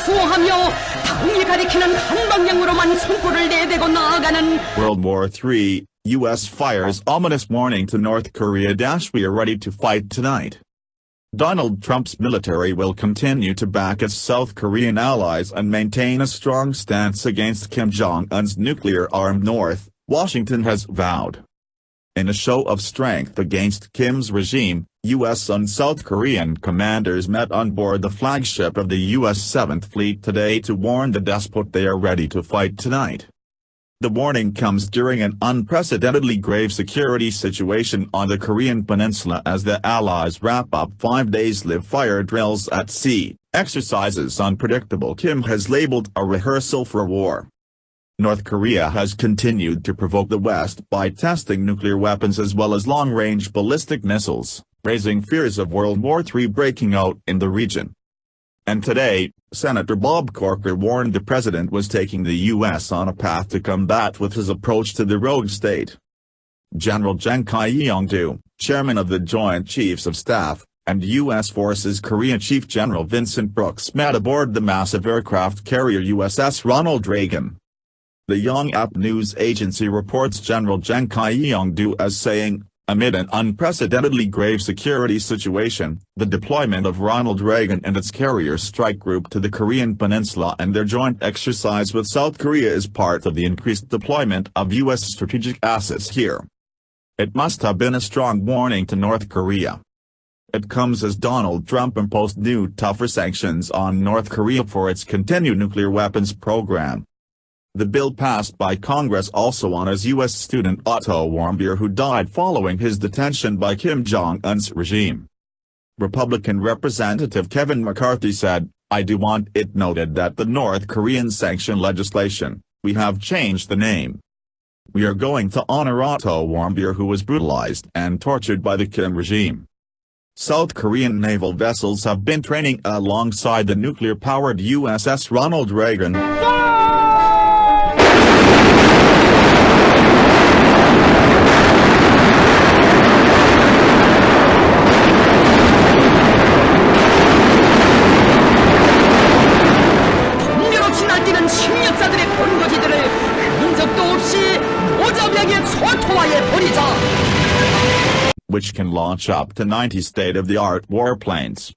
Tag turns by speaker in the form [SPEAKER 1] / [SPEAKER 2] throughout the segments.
[SPEAKER 1] 수호하며 당이 가리키는 한 방향으로만 손골을 내대고 나아가는
[SPEAKER 2] World War III, US fires ominous warning to North Korea. We are ready to fight tonight. Donald Trump's military will continue to back its South Korean allies and maintain a strong stance against Kim Jong-un's nuclear-armed North, Washington has vowed. In a show of strength against Kim's regime, U.S. and South Korean commanders met on board the flagship of the U.S. 7th Fleet today to warn the despot they are ready to fight tonight. The warning comes during an unprecedentedly grave security situation on the Korean peninsula as the Allies wrap up 5 days live-fire drills at sea, exercises unpredictable Kim has labeled a rehearsal for war. North Korea has continued to provoke the West by testing nuclear weapons as well as long-range ballistic missiles, raising fears of World War III breaking out in the region. And today, Senator Bob Corker warned the president was taking the U.S. on a path to combat with his approach to the rogue state. General Jong-Un, chairman of the Joint Chiefs of Staff, and U.S. Forces Korea Chief General Vincent Brooks met aboard the massive aircraft carrier USS Ronald Reagan. The Yonhap news agency reports General Jong-Un as saying, amid an unprecedentedly grave security situation, the deployment of Ronald Reagan and its carrier strike group to the Korean peninsula and their joint exercise with South Korea is part of the increased deployment of U.S. strategic assets here. It must have been a strong warning to North Korea. It comes as Donald Trump imposed new tougher sanctions on North Korea for its continued nuclear weapons program. The bill passed by Congress also honors U.S. student Otto Warmbier who died following his detention by Kim Jong-un's regime. Republican Representative Kevin McCarthy said, I do want it noted that the North Korean sanction legislation, we have changed the name. We are going to honor Otto Warmbier who was brutalized and tortured by the Kim regime. South Korean naval vessels have been training alongside the nuclear-powered USS Ronald Reagan. Which can launch up to 90 state-of-the-art warplanes.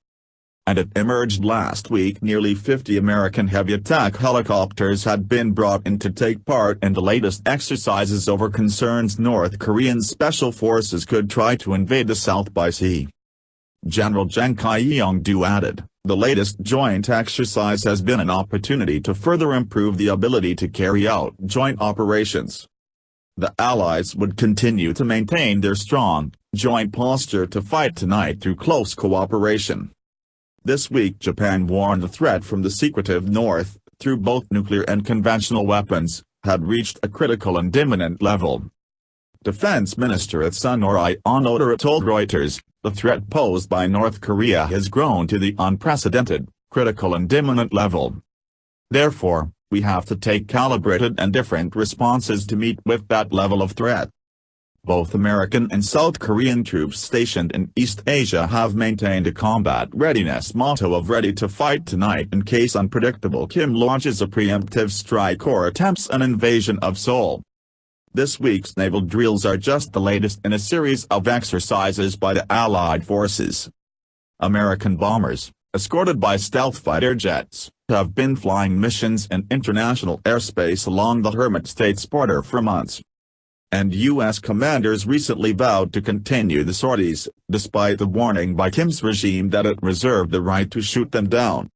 [SPEAKER 2] And it emerged last week nearly 50 American heavy attack helicopters had been brought in to take part in the latest exercises over concerns North Korean special forces could try to invade the South by sea. General Jong-Un added, the latest joint exercise has been an opportunity to further improve the ability to carry out joint operations. The Allies would continue to maintain their strong, joint posture to fight tonight through close cooperation. This week Japan warned the threat from the secretive North, through both nuclear and conventional weapons, had reached a critical and imminent level. Defense Minister Itsunori Onodera told Reuters, the threat posed by North Korea has grown to the unprecedented, critical and imminent level. Therefore, we have to take calibrated and different responses to meet with that level of threat. Both American and South Korean troops stationed in East Asia have maintained a combat readiness motto of ready to fight tonight in case unpredictable Kim launches a preemptive strike or attempts an invasion of Seoul. This week's naval drills are just the latest in a series of exercises by the Allied forces. American bombers, escorted by stealth fighter jets, have been flying missions in international airspace along the Hermit States border for months. And U.S. commanders recently vowed to continue the sorties, despite the warning by Kim's regime that it reserved the right to shoot them down.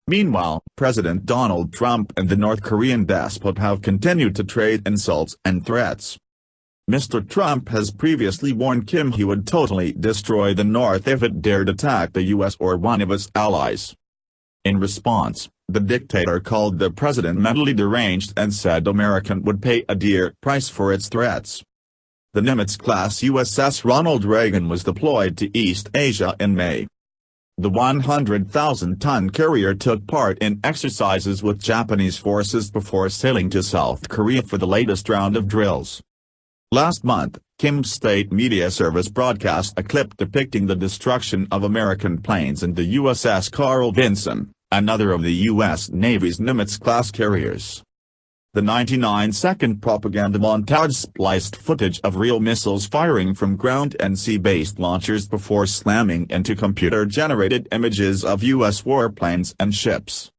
[SPEAKER 2] Meanwhile, President Donald Trump and the North Korean despot have continued to trade insults and threats. Mr. Trump has previously warned Kim he would totally destroy the North if it dared attack the U.S. or one of its allies. In response, the dictator called the president mentally deranged and said America would pay a dear price for its threats. The Nimitz-class USS Ronald Reagan was deployed to East Asia in May. The 100,000-ton carrier took part in exercises with Japanese forces before sailing to South Korea for the latest round of drills. Last month, Kim's state media service broadcast a clip depicting the destruction of American planes in the USS Carl Vinson, another of the U.S. Navy's Nimitz-class carriers. The 99-second propaganda montage spliced footage of real missiles firing from ground and sea-based launchers before slamming into computer-generated images of U.S. warplanes and ships.